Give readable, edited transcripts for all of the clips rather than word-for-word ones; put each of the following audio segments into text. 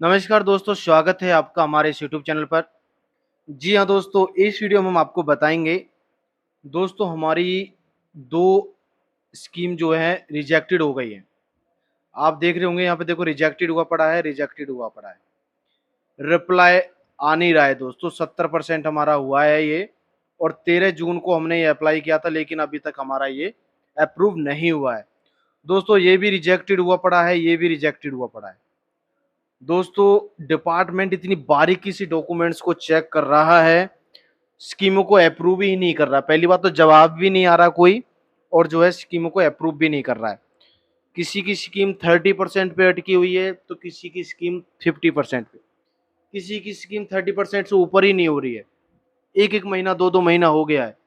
नमस्कार दोस्तों, स्वागत है आपका हमारे इस यूट्यूब चैनल पर। जी हाँ दोस्तों, इस वीडियो में हम आपको बताएँगे दोस्तों हमारी 2 स्कीम जो है रिजेक्टेड हो गई है। आप देख रहे होंगे यहाँ पे देखो रिजेक्टेड हुआ पड़ा है, रिजेक्टेड हुआ पड़ा है। रिप्लाई आ नहीं रहा है दोस्तों, 70% हमारा हुआ है ये और 13 जून को हमने ये अप्लाई किया था लेकिन अभी तक हमारा ये अप्रूव नहीं हुआ है। दोस्तों ये भी रिजेक्टेड हुआ पड़ा है, ये भी रिजेक्टेड हुआ पड़ा है। दोस्तों डिपार्टमेंट इतनी बारीकी से डॉक्यूमेंट्स को चेक कर रहा है, स्कीमों को अप्रूव ही नहीं कर रहा। पहली बात तो जवाब भी नहीं आ रहा कोई और जो है स्कीमों को अप्रूव भी नहीं कर रहा है। किसी की स्कीम 30% पे अटकी हुई है तो किसी की स्कीम 50% पे, किसी की स्कीम 30% से ऊपर ही नहीं हो रही है। एक एक महीना 2-2 महीना हो गया है।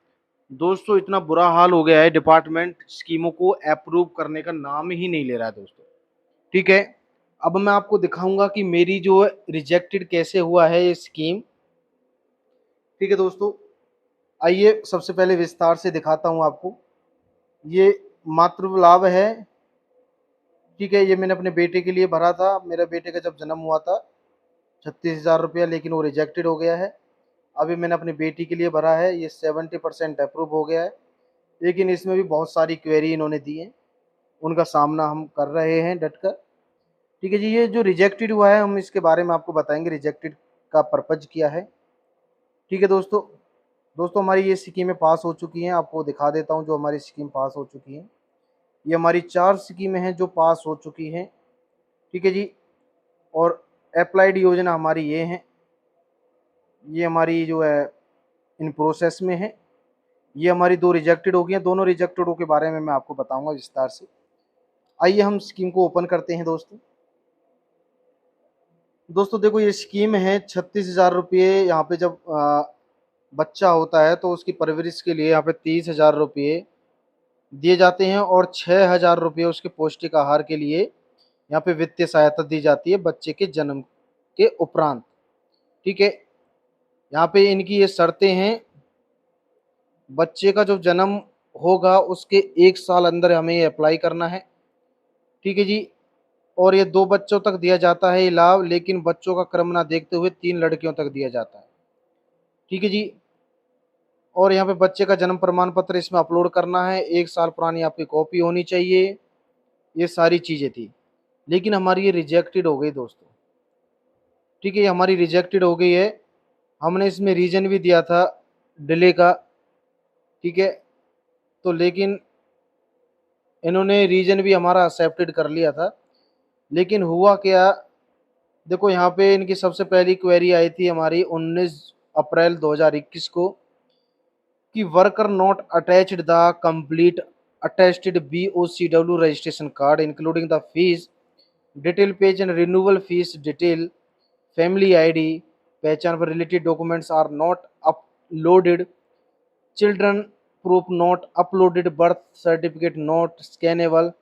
दोस्तों इतना बुरा हाल हो गया है, डिपार्टमेंट स्कीमों को अप्रूव करने का नाम ही नहीं ले रहा है दोस्तों। ठीक है, अब मैं आपको दिखाऊंगा कि मेरी जो रिजेक्टेड कैसे हुआ है ये स्कीम। ठीक है दोस्तों, आइए सबसे पहले विस्तार से दिखाता हूँ आपको। ये मातृ लाभ है। ठीक है, ये मैंने अपने बेटे के लिए भरा था। मेरे बेटे का जब जन्म हुआ था 36,000 रुपया, लेकिन वो रिजेक्टेड हो गया है। अभी मैंने अपनी बेटी के लिए भरा है, ये 70% अप्रूव हो गया है, लेकिन इसमें भी बहुत सारी क्वेरी इन्होंने दी है, उनका सामना हम कर रहे हैं डट कर। ठीक है जी, ये जो रिजेक्टेड हुआ है हम इसके बारे में आपको बताएंगे, रिजेक्टेड का पर्पज क्या है। ठीक है दोस्तों, हमारी ये स्कीमें पास हो चुकी हैं। आपको दिखा देता हूँ जो हमारी स्कीम पास हो चुकी हैं। ये हमारी 4 स्कीमें हैं जो पास हो चुकी हैं। ठीक है जी, और अप्लाइड योजना हमारी ये हैं, ये हमारी जो है इन प्रोसेस में है। ये हमारी 2 रिजेक्टेड हो गई हैं, दोनों रिजेक्टेड हो के बारे में मैं आपको बताऊंगा विस्तार से। आइए हम स्कीम को ओपन करते हैं दोस्तों। दोस्तों देखो ये स्कीम है 36,000 रुपये। यहाँ पे जब बच्चा होता है तो उसकी परवरिश के लिए यहाँ पे 30,000 रुपये दिए जाते हैं और 6,000 रुपये उसके पौष्टिक आहार के लिए यहाँ पे वित्तीय सहायता दी जाती है बच्चे के जन्म के उपरांत। ठीक है, यहाँ पे इनकी ये शर्तें हैं। बच्चे का जो जन्म होगा उसके 1 साल अंदर हमें ये अप्लाई करना है। ठीक है जी, और ये 2 बच्चों तक दिया जाता है ये लाभ, लेकिन बच्चों का क्रम ना देखते हुए 3 लड़कियों तक दिया जाता है। ठीक है जी, और यहाँ पे बच्चे का जन्म प्रमाण पत्र इसमें अपलोड करना है, 1 साल पुरानी आपकी कॉपी होनी चाहिए। ये सारी चीजें थी, लेकिन हमारी ये रिजेक्टेड हो गई दोस्तों। ठीक है, ये हमारी रिजेक्टेड हो गई है। हमने इसमें रीजन भी दिया था डिले का। ठीक है, तो लेकिन इन्होंने रीजन भी हमारा एक्सेप्टेड कर लिया था। लेकिन हुआ क्या, देखो यहाँ पे इनकी सबसे पहली क्वेरी आई थी हमारी 19 अप्रैल 2021 को कि worker not attached the complete attested BOCW registration card including the fees detail page and renewal fees detail, family ID, पहचान पर related documents are not uploaded, children proof not uploaded, birth certificate not scannable,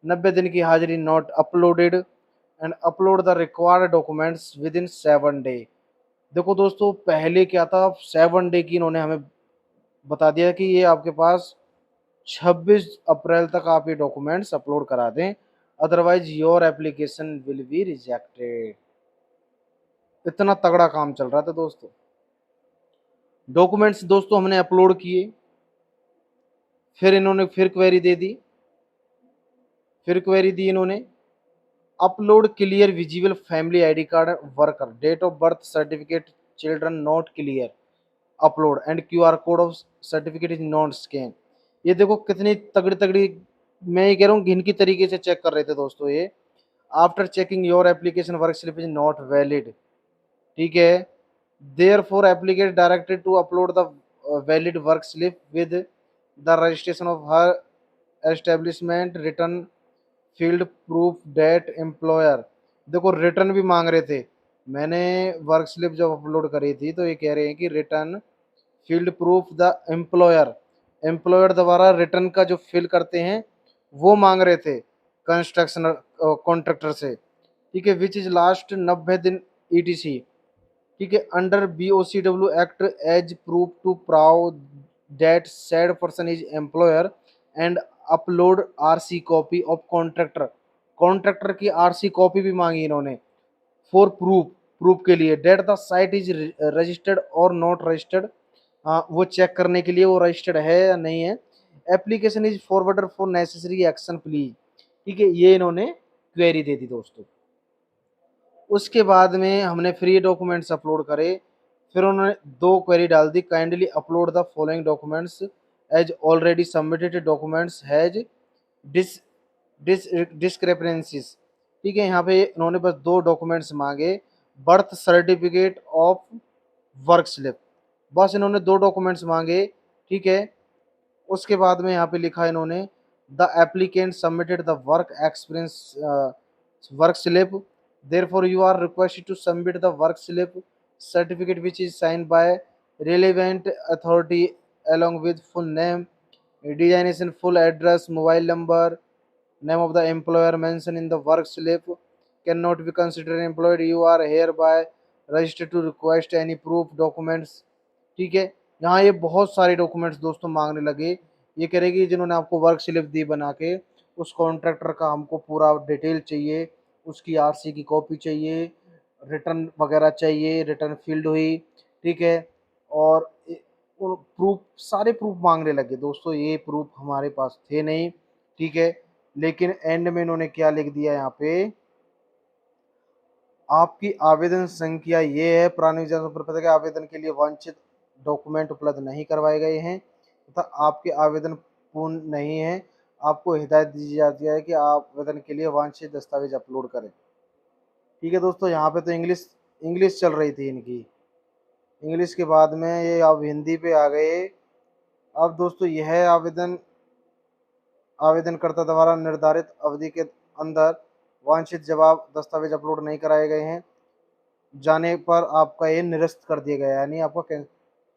90 दिन की हाजिरी not uploaded and upload the required documents within 7 day. देखो दोस्तों पहले क्या था, 7 डे की इन्होंने हमें बता दिया कि ये आपके पास 26 अप्रैल तक आप ये डॉक्यूमेंट्स अपलोड करा दें, otherwise your application will be rejected. इतना तगड़ा काम चल रहा था दोस्तों। डॉक्यूमेंट्स दोस्तों हमने अपलोड किए, फिर इन्होंने फिर क्वेरी दी इन्होंने, upload clear visible family ID card worker date of birth certificate children not clear upload and QR code of certificate is not scan. ये देखो कितनी तगड़ी तगड़ी, मैं ये कह रहा हूँ घिन की तरीके से चेक कर रहे थे दोस्तों ये। After checking your application work slip is not valid. ठीक है, there for applicant directed to upload the valid work slip with the registration of her establishment return field proof date employer. देखो return भी मांग रहे थे। मैंने work slip जब upload करी थी तो ये कह रहे हैं कि return field proof the employer, employer द्वारा रिटर्न का जो फिल करते हैं वो मांग रहे थे कंस्ट्रक्शन कॉन्ट्रैक्टर से। ठीक है, विच इज लास्ट 90 दिन ETC। ठीक है, under BOCW act as proof to prove that said person is employer and upload RC copy of contractor. Contractor की RC कॉपी भी मांगी इन्होंने। फॉर प्रूफ, प्रूफ के लिए that the site is registered और नॉट रजिस्टर्ड, वो check करने के लिए वो रजिस्टर्ड है या नहीं है। Application is forwarded for necessary action please, ठीक है, ये इन्होंने क्वेरी दे दी दोस्तों। उसके बाद में हमने फ्री डॉक्यूमेंट्स अपलोड करे, फिर उन्होंने दो क्वेरी डाल दी, kindly upload the following documents as already submitted documents has dis dis discrepancies, ठीक है। यहाँ पे इन्होंने बस दो डॉक्यूमेंट्स मांगे, birth certificate of work slip, बस इन्होंने दो डॉक्यूमेंट्स मांगे, ठीक है। उसके बाद में यहाँ पे लिखा इन्होंने the applicant submitted the work experience work slip, therefore you are requested to submit the work slip certificate which is signed by relevant authority along with full name, designation, full address, mobile number, name of the employer mentioned in the work slip cannot be considered employed, you are hereby registered to request any proof documents, ठीक है। यहाँ ये बहुत सारे documents दोस्तों मांगने लगे। ये कह रहे कि जिन्होंने आपको वर्क स्लिप दी बना के, उस कॉन्ट्रैक्टर का हमको पूरा डिटेल चाहिए, उसकी आरसी की कॉपी चाहिए, रिटर्न वगैरह चाहिए, रिटर्न फील्ड हुई, ठीक है। और प्रूफ, सारे प्रूफ मांगने लगे दोस्तों। ये प्रूफ हमारे पास थे नहीं, ठीक है। लेकिन एंड में इन्होंने क्या लिख दिया यहाँ पे, आपकी आवेदन संख्या ये है, प्रारंभिक पर पता है आवेदन के लिए वांछित डॉक्यूमेंट उपलब्ध नहीं करवाए गए हैं तथा आपके आवेदन पूर्ण नहीं है, आपको हिदायत दी जाती है कि आप आवेदन के लिए वांछित दस्तावेज अपलोड करें, ठीक है दोस्तों। यहाँ पे तो इंग्लिश इंग्लिश चल रही थी इनकी, इंग्लिश के बाद में ये अब हिंदी पे आ गए। अब दोस्तों यह आवेदनकर्ता द्वारा निर्धारित अवधि के अंदर वांछित जवाब दस्तावेज अपलोड नहीं कराए गए हैं जाने पर आपका ये निरस्त कर दिया गया, यानी आपका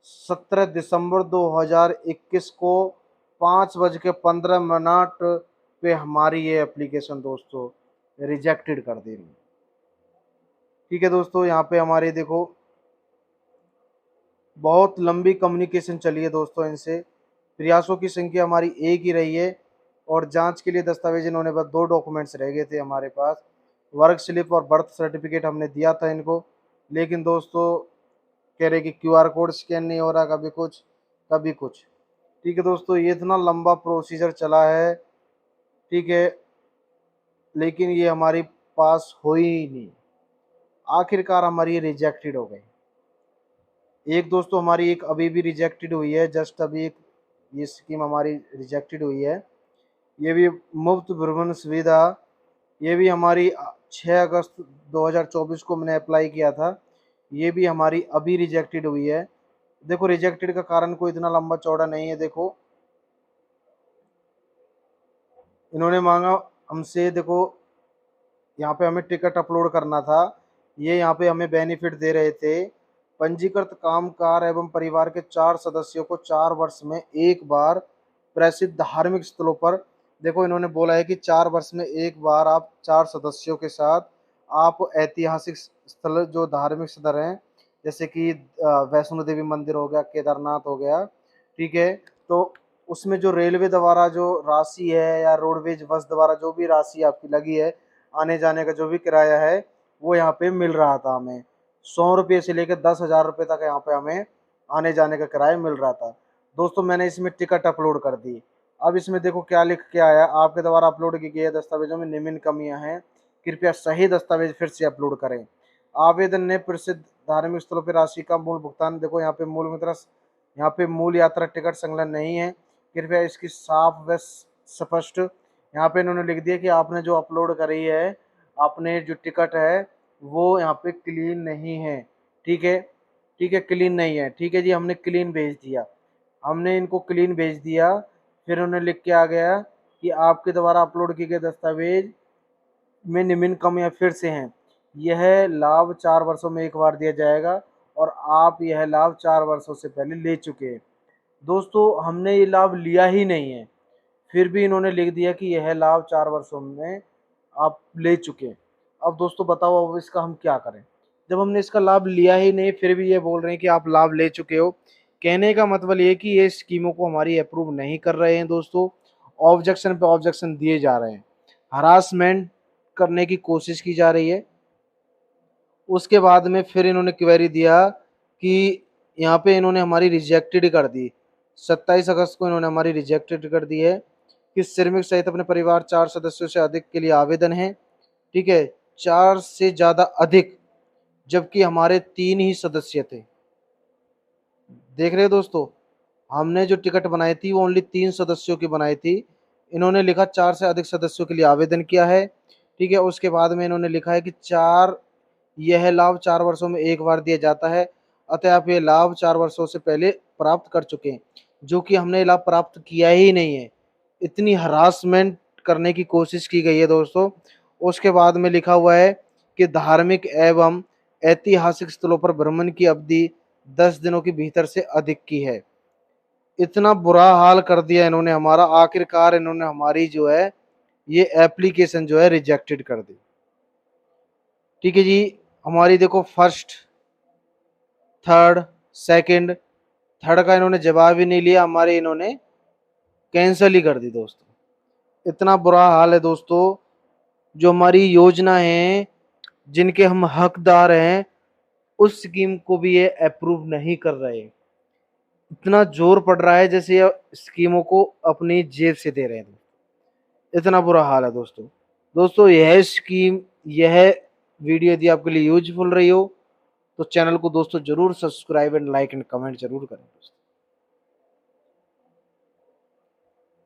17 दिसंबर 2021 को 5:15 पे हमारी ये एप्लीकेशन दोस्तों रिजेक्टेड कर दी, ठीक है दोस्तों। यहाँ पे हमारी देखो बहुत लंबी कम्युनिकेशन चली है दोस्तों इनसे, प्रयासों की संख्या हमारी एक ही रही है और जांच के लिए दस्तावेज इन्होंने बस दो डॉक्यूमेंट्स रह गए थे हमारे पास, वर्क स्लिप और बर्थ सर्टिफिकेट हमने दिया था इनको, लेकिन दोस्तों कह रहे कि क्यूआर कोड स्कैन नहीं हो रहा, कभी कुछ कभी कुछ, ठीक है दोस्तों। ये इतना लंबा प्रोसीजर चला है, ठीक है, लेकिन ये हमारी पास हो ही नहीं, आखिरकार हमारी रिजेक्टेड हो गई। एक दोस्तों हमारी एक अभी भी रिजेक्टेड हुई है, जस्ट अभी एक ये स्कीम हमारी रिजेक्टेड हुई है, ये भी मुफ्त भ्रमण सुविधा, ये भी हमारी 6 अगस्त 2024 को मैंने अप्लाई किया था, ये भी हमारी अभी रिजेक्टेड हुई है। देखो रिजेक्टेड का कारण कोई इतना लंबा चौड़ा नहीं है, देखो इन्होंने मांगा हमसे, देखो यहाँ पे हमें टिकट अपलोड करना था, ये यहाँ पे हमें बेनिफिट दे रहे थे, पंजीकृत कामगार एवं परिवार के 4 सदस्यों को 4 वर्ष में एक बार प्रसिद्ध धार्मिक स्थलों पर, देखो इन्होंने बोला है कि 4 वर्ष में एक बार आप 4 सदस्यों के साथ आप ऐतिहासिक स्थल जो धार्मिक स्थल हैं, जैसे कि वैष्णो देवी मंदिर हो गया, केदारनाथ हो गया, ठीक है, तो उसमें जो रेलवे द्वारा जो राशि है या रोडवेज बस द्वारा जो भी राशि आपकी लगी है, आने जाने का जो भी किराया है, वो यहाँ पे मिल रहा था हमें 100 रुपये से लेकर 10,000 रुपये तक यहाँ पे हमें आने जाने का किराया मिल रहा था दोस्तों। मैंने इसमें टिकट अपलोड कर दी, अब इसमें देखो क्या लिख के आया, आपके द्वारा अपलोड की गई दस्तावेजों में निम्न कमियां हैं, कृपया सही दस्तावेज फिर से अपलोड करें। आवेदन ने प्रसिद्ध धार्मिक स्थलों पर राशि का मूल भुगतान, देखो यहाँ पे मूल मित्र, यहाँ पे मूल यात्रा टिकट संलग्न नहीं है, कृपया इसकी साफ व स्पष्ट, यहाँ पे इन्होंने लिख दिया कि आपने जो अपलोड करी है, आपने जो टिकट है वो यहाँ पे क्लीन नहीं है, ठीक है, ठीक है, क्लीन नहीं है, ठीक है जी, हमने क्लीन भेज दिया, हमने इनको क्लीन भेज दिया। फिर उन्होंने लिख के आ गया कि आपके द्वारा अपलोड किए गए दस्तावेज में निम्न कमियां फिर से हैं, यह लाभ 4 वर्षों में एक बार दिया जाएगा और आप यह लाभ 4 वर्षों से पहले ले चुके हैं। दोस्तों हमने ये लाभ लिया ही नहीं है, फिर भी इन्होंने लिख दिया कि यह लाभ 4 वर्षों में आप ले चुके हैं। अब दोस्तों बताओ अब इसका हम क्या करें, जब हमने इसका लाभ लिया ही नहीं फिर भी ये बोल रहे हैं कि आप लाभ ले चुके हो, कहने का मतलब ये कि ये स्कीमों को हमारी अप्रूव नहीं कर रहे हैं दोस्तों, ऑब्जेक्शन पे ऑब्जेक्शन दिए जा रहे हैं, हरासमेंट करने की कोशिश की जा रही है। उसके बाद में फिर इन्होंने क्वेरी दिया कि यहाँ पे इन्होंने हमारी रिजेक्टेड कर दी। 27 अगस्त को इन्होंने हमारी रिजेक्टेड कर दी है कि श्रमिक सहित अपने परिवार 4 सदस्यों से अधिक के लिए आवेदन है। ठीक है, 4 से ज्यादा अधिक, जबकि हमारे 3 ही सदस्य थे। देख रहे हो दोस्तों, हमने जो टिकट बनाई थी वो ओनली 3 सदस्यों की बनाई थी। इन्होंने लिखा 4 से अधिक सदस्यों के लिए आवेदन किया है। ठीक है, उसके बाद में इन्होंने लिखा है कि यह लाभ 4 वर्षों में एक बार दिया जाता है, अतः आप ये लाभ 4 वर्षों से पहले प्राप्त कर चुके हैं, जो कि हमने लाभ प्राप्त किया ही नहीं है। इतनी हरासमेंट करने की कोशिश की गई है दोस्तों। उसके बाद में लिखा हुआ है कि धार्मिक एवं ऐतिहासिक स्थलों पर भ्रमण की अवधि 10 दिनों के भीतर से अधिक की है। इतना बुरा हाल कर दिया इन्होंने हमारा, आखिरकार इन्होंने हमारी जो है ये एप्लीकेशन जो है रिजेक्टेड कर दी। ठीक है जी, हमारी देखो फर्स्ट, थर्ड, सेकंड, थर्ड का इन्होंने जवाब ही नहीं लिया, हमारे इन्होंने कैंसिल ही कर दी दोस्तों। इतना बुरा हाल है दोस्तों। जो हमारी योजना है, जिनके हम हकदार हैं, उस स्कीम को भी ये अप्रूव नहीं कर रहे। इतना जोर पड़ रहा है जैसे ये स्कीमों को अपनी जेब से दे रहे हैं। इतना बुरा हाल है दोस्तों। दोस्तों यह स्कीम, यह वीडियो यदि आपके लिए यूजफुल रही हो तो चैनल को दोस्तों जरूर subscribe and like and comment जरूर करें दोस्तों।